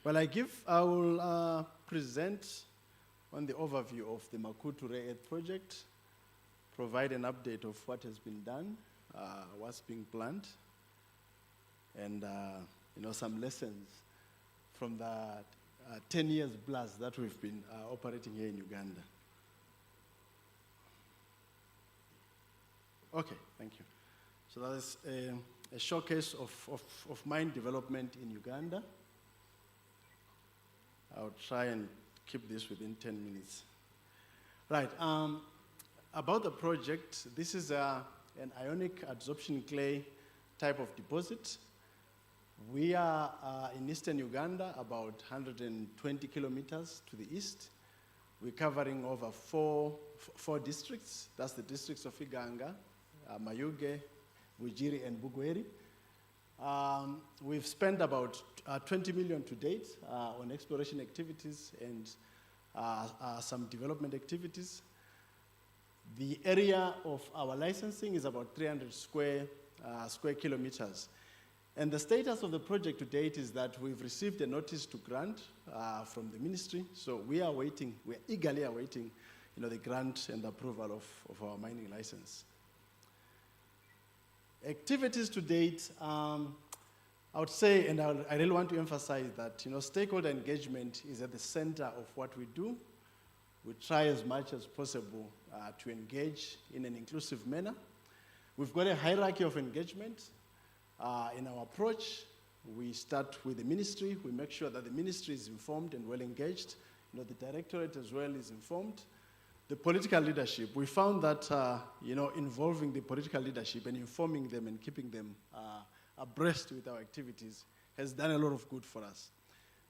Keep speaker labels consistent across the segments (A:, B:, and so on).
A: Well, I will present on the overview of the Makuutu Rare Earth project, provide an update of what has been done, what's being planned, and some lessons from the 10 years plus that we've been operating here in Uganda. Okay, thank you. So that is a showcase of mine development in Uganda. I'll try and keep this within 10 minutes. Right, about the project, this is an ionic adsorption clay type of deposit. We are in eastern Uganda, about 120 kilometers to the east. We're covering over four districts. That's the districts of Iganga, Mayuge, Bujiri, and Bugweri. We've spent about 20 million to date on exploration activities and some development activities. The area of our licensing is about 300 square kilometers. And the status of the project to date is that we've received a notice to grant from the ministry. So we're eagerly awaiting the grant and the approval of our mining license. Activities to date, I would say, and I really want to emphasize that stakeholder engagement is at the center of what we do. We try as much as possible to engage in an inclusive manner. We've got a hierarchy of engagement. In our approach, we start with the ministry. We make sure that the ministry is informed and well engaged. The directorate as well is informed. The political leadership, we found that involving the political leadership and informing them and keeping them abreast with our activities has done a lot of good for us.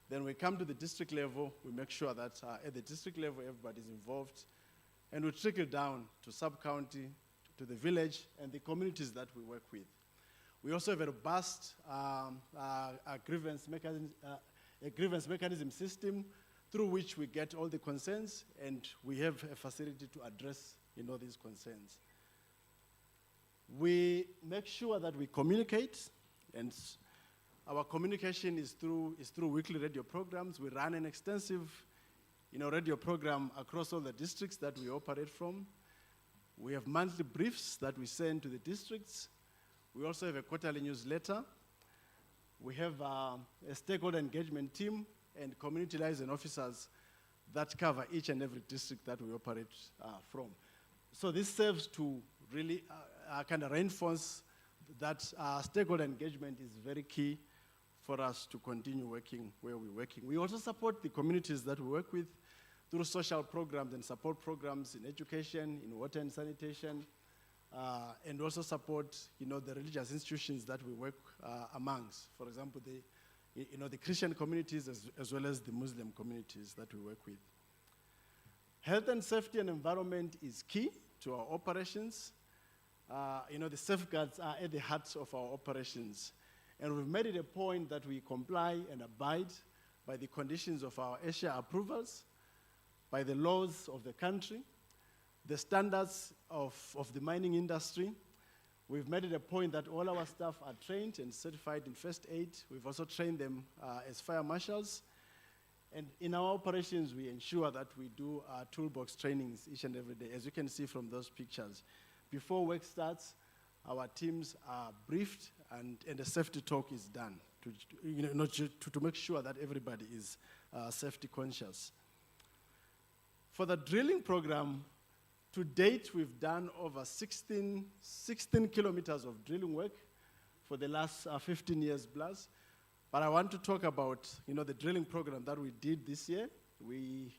A: Then we come to the district level. We make sure that at the district level everybody's involved, and we trickle down to sub-county, to the village, and the communities that we work with. We also have a robust grievance mechanism system through which we get all the concerns, and we have a facility to address these concerns. We make sure that we communicate, and our communication is through weekly radio programs. We run an extensive radio program across all the districts that we operate from. We have monthly briefs that we send to the districts. We also have a quarterly newsletter. We have a stakeholder engagement team and community liaison officers that cover each and every district that we operate from. So this serves to really kind of reinforce that stakeholder engagement is very key for us to continue working where we're working. We also support the communities that we work with through social programs and support programs in education, in water and sanitation, and also support the religious institutions that we work amongst. For example, the Christian communities as well as the Muslim communities that we work with. Health and safety and environment is key to our operations. The safeguards are at the heart of our operations. And we've made it a point that we comply and abide by the conditions of our Asia approvals, by the laws of the country, the standards of the mining industry. We've made it a point that all our staff are trained and certified in first aid. We've also trained them as fire marshals. And in our operations, we ensure that we do toolbox trainings each and every day, as you can see from those pictures. Before work starts, our teams are briefed and a safety talk is done to make sure that everybody is safety conscious. For the drilling program, to date, we've done over 16 kilometers of drilling work for the last 15 years plus. But I want to talk about the drilling program that we did this year. We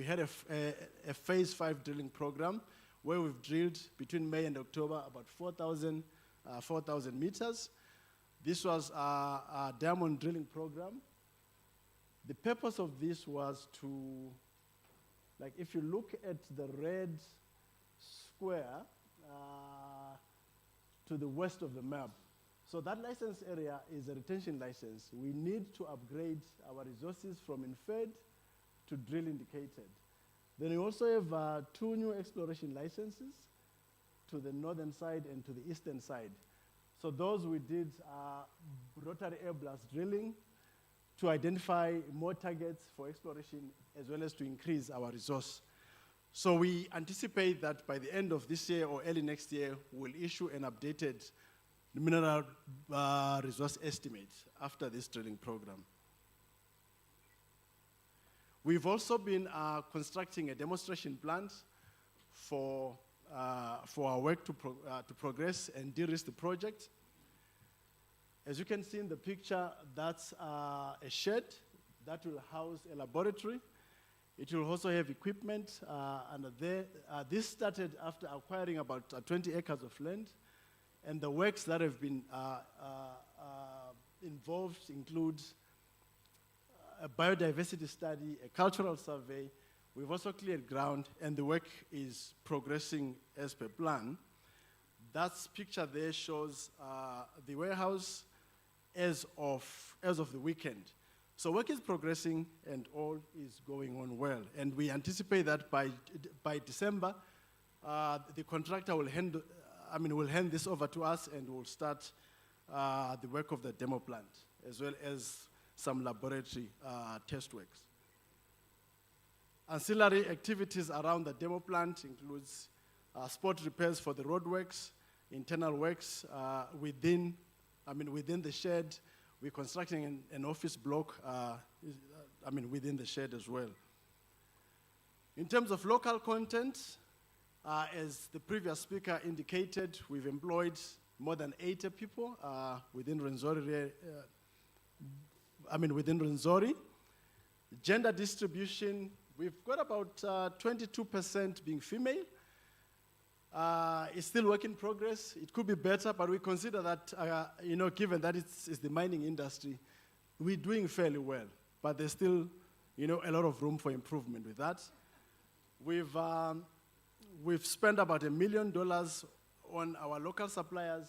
A: had a phase 5 drilling program where we've drilled between May and October about 4,000 meters. This was a diamond drilling program. The purpose of this was to, if you look at the red square to the west of the map. So that license area is a retention license. We need to upgrade our resources from inferred to drill indicated. Then we also have 2 new exploration licenses to the northern side and to the eastern side. So those we did rotary air blast drilling to identify more targets for exploration as well as to increase our resource. So we anticipate that by the end of this year or early next year, we'll issue an updated mineral resource estimate after this drilling program. We've also been constructing a demonstration plant for our work to progress and de-risk the project. As you can see in the picture, that's a shed that will house a laboratory. It will also have equipment under there. This started after acquiring about 20 acres of land, and the works that have been involved include a biodiversity study, a cultural survey. We've also cleared ground, and the work is progressing as per plan. That picture there shows the warehouse as of the weekend. So work is progressing, and all is going on well. And we anticipate that by December, the contractor will hand this over to us, and we'll start the work of the demo plant, as well as some laboratory test works. Ancillary activities around the demo plant includes spot repairs for the roadworks, internal works within the shed. We're constructing an office block within the shed as well. In terms of local content, as the previous speaker indicated, we've employed more than 80 people within Rwenzori. Within Rwenzori. Gender distribution, we've got about 22% being female. It's still work in progress. It could be better, but we consider that, given that it's the mining industry, we're doing fairly well. But there's still, a lot of room for improvement with that. We've spent about $1 million on our local suppliers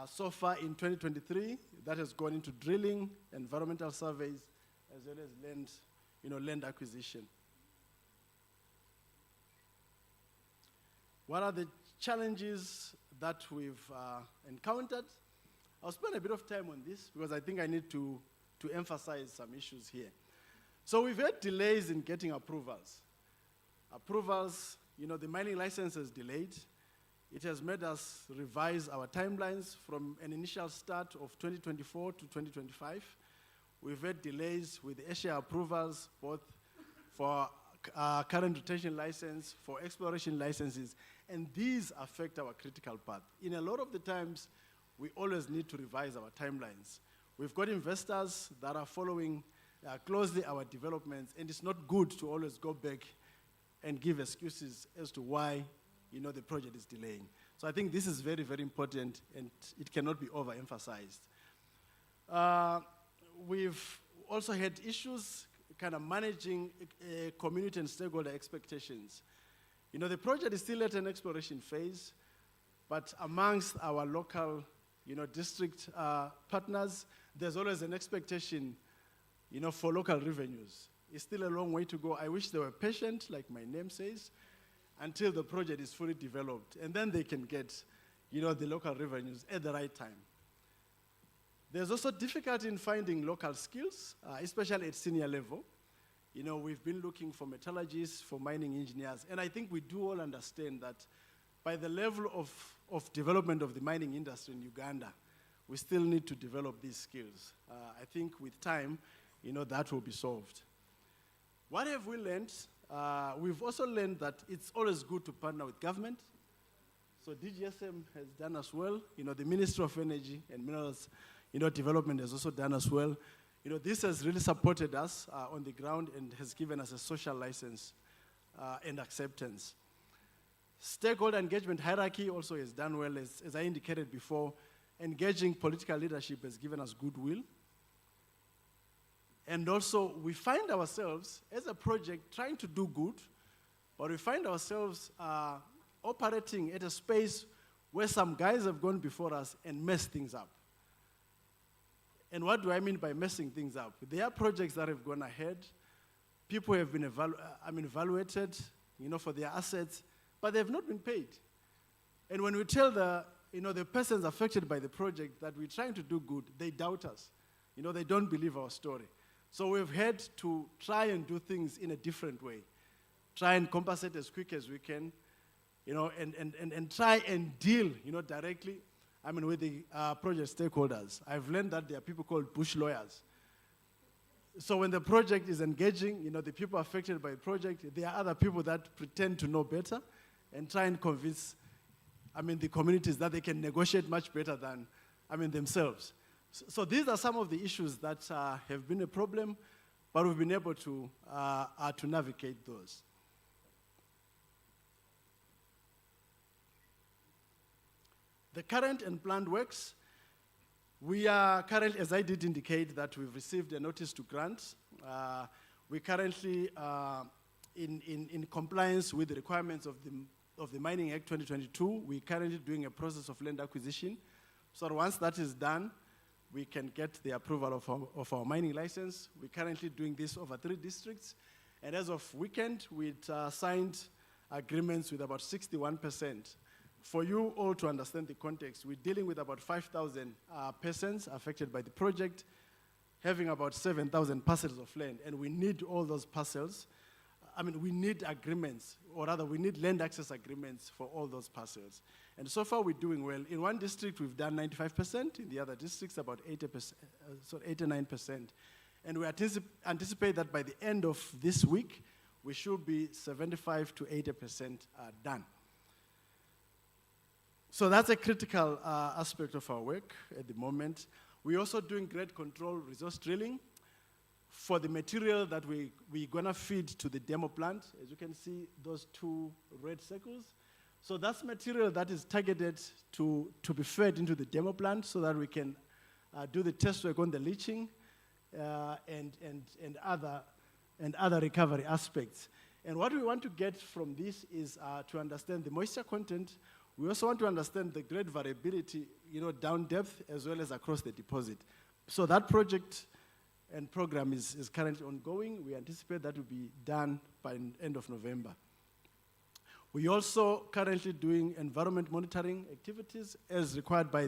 A: so far in 2023. That has gone into drilling, environmental surveys, as well as land acquisition. What are the challenges that we've encountered? I'll spend a bit of time on this because I think I need to emphasize some issues here. So we've had delays in getting approvals. The mining license is delayed. It has made us revise our timelines from an initial start of 2024 to 2025. We've had delays with Asia approvals, both for current retention license, for exploration licenses, and these affect our critical path. In a lot of the times, we always need to revise our timelines. We've got investors that are following closely our developments, and it's not good to always go back and give excuses as to why the project is delaying. So I think this is very, very important, and it cannot be overemphasized. We've also had issues kind of managing community and stakeholder expectations. The project is still at an exploration phase, but amongst our local, district partners, there's always an expectation, for local revenues. It's still a long way to go. I wish they were patient, like my name says, until the project is fully developed, and then they can get, the local revenues at the right time. There's also difficulty in finding local skills, especially at senior level. We've been looking for metallurgists, for mining engineers, and I think we do all understand that by the level of development of the mining industry in Uganda, we still need to develop these skills. I think with time, that will be solved. What have we learned? We've also learned that it's always good to partner with government. So DGSM has done us well. The Ministry of Energy and Minerals, Development has also done us well. This has really supported us on the ground and has given us a social license and acceptance. Stakeholder engagement hierarchy also has done well, as I indicated before. Engaging political leadership has given us goodwill. And also, we find ourselves, as a project, trying to do good, but we find ourselves operating at a space where some guys have gone before us and messed things up. And what do I mean by messing things up? There are projects that have gone ahead. People have been evaluated, for their assets, but they have not been paid. And when we tell the persons affected by the project that we're trying to do good, they doubt us. they don't believe our story. So we've had to try and do things in a different way. Try and compensate as quick as we can, and try and deal, directly, with the project stakeholders. I've learned that there are people called bush lawyers. So when the project is engaging, the people affected by the project, there are other people that pretend to know better and try and convince, the communities that they can negotiate much better than, themselves. So these are some of the issues that have been a problem, but we've been able to navigate those. The current and planned works, we are currently, as I did indicate, that we've received a notice to grant. We currently in compliance with the requirements of the Mining Act 2022. We're currently doing a process of land acquisition. So once that is done, we can get the approval of our mining license. We're currently doing this over 3 districts. And as of weekend, we'd signed agreements with about 61%. For you all to understand the context, we're dealing with about 5,000 persons affected by the project, having about 7,000 parcels of land, and we need all those parcels. We need agreements, or rather, we need land access agreements for all those parcels. And so far, we're doing well. In one district, we've done 95%. In the other districts, about 80%, 89%. And we anticipate that by the end of this week, we should be 75 to 80% done. So that's a critical aspect of our work at the moment. We're also doing grade control resource drilling for the material that we're going to feed to the demo plant. As you can see, those 2 red circles. So that's material that is targeted to be fed into the demo plant so that we can do the test work on the leaching and other recovery aspects. And what we want to get from this is to understand the moisture content. We also want to understand the grade variability, down depth as well as across the deposit. So that project and program is currently ongoing. We anticipate that will be done by the end of November. We're also currently doing environment monitoring activities as required by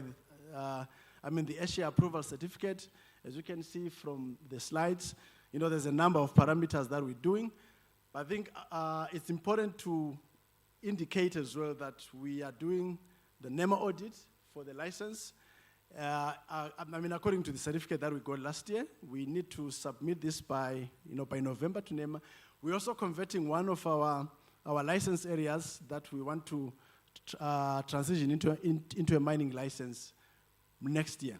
A: the Asia approval certificate. As you can see from the slides, there's a number of parameters that we're doing. But I think it's important to indicate as well that we are doing the NEMA audit for the license. According to the certificate that we got last year, we need to submit this by November to NEMA. We're also converting one of our license areas that we want to transition into a mining license next year.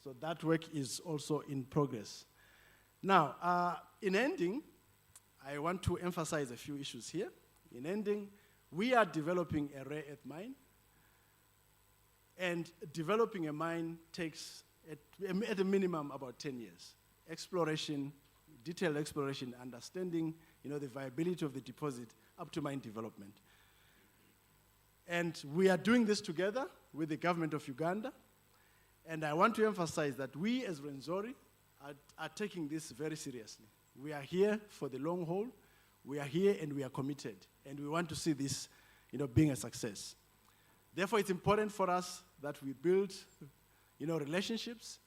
A: So that work is also in progress. Now, in ending, I want to emphasize a few issues here. In ending, we are developing a rare earth mine, and developing a mine takes, at a minimum, about 10 years. Exploration, detailed exploration, understanding, the viability of the deposit up to mine development. And we are doing this together with the government of Uganda. And I want to emphasize that we, as Rwenzori, are taking this very seriously. We are here for the long haul. We are here and we are committed. And we want to see this, being a success. Therefore, it's important for us that we build, relationships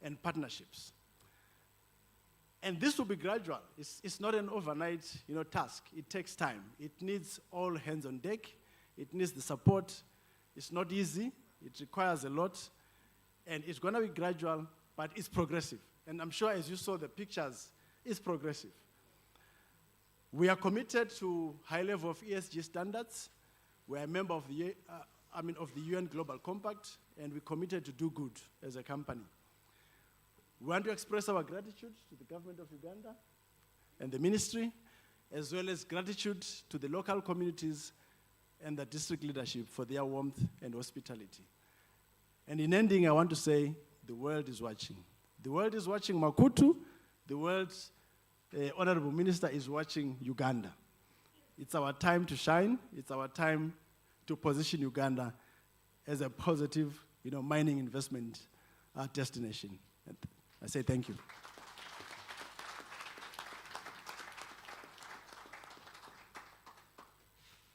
A: and partnerships. And this will be gradual. It's not an overnight, task. It takes time. It needs all hands on deck. It needs the support. It's not easy. It requires a lot. And it's going to be gradual, but it's progressive. And I'm sure as you saw the pictures, it's progressive. We are committed to high level of ESG standards. We are a member of the UN Global Compact, and we're committed to do good as a company. We want to express our gratitude to the government of Uganda and the ministry, as well as gratitude to the local communities and the district leadership for their warmth and hospitality. And in ending, I want to say the world is watching. The world is watching Makuutu. The world's Honorable Minister is watching Uganda. It's our time to shine. It's our time to position Uganda as a positive, mining investment destination. And I say thank you.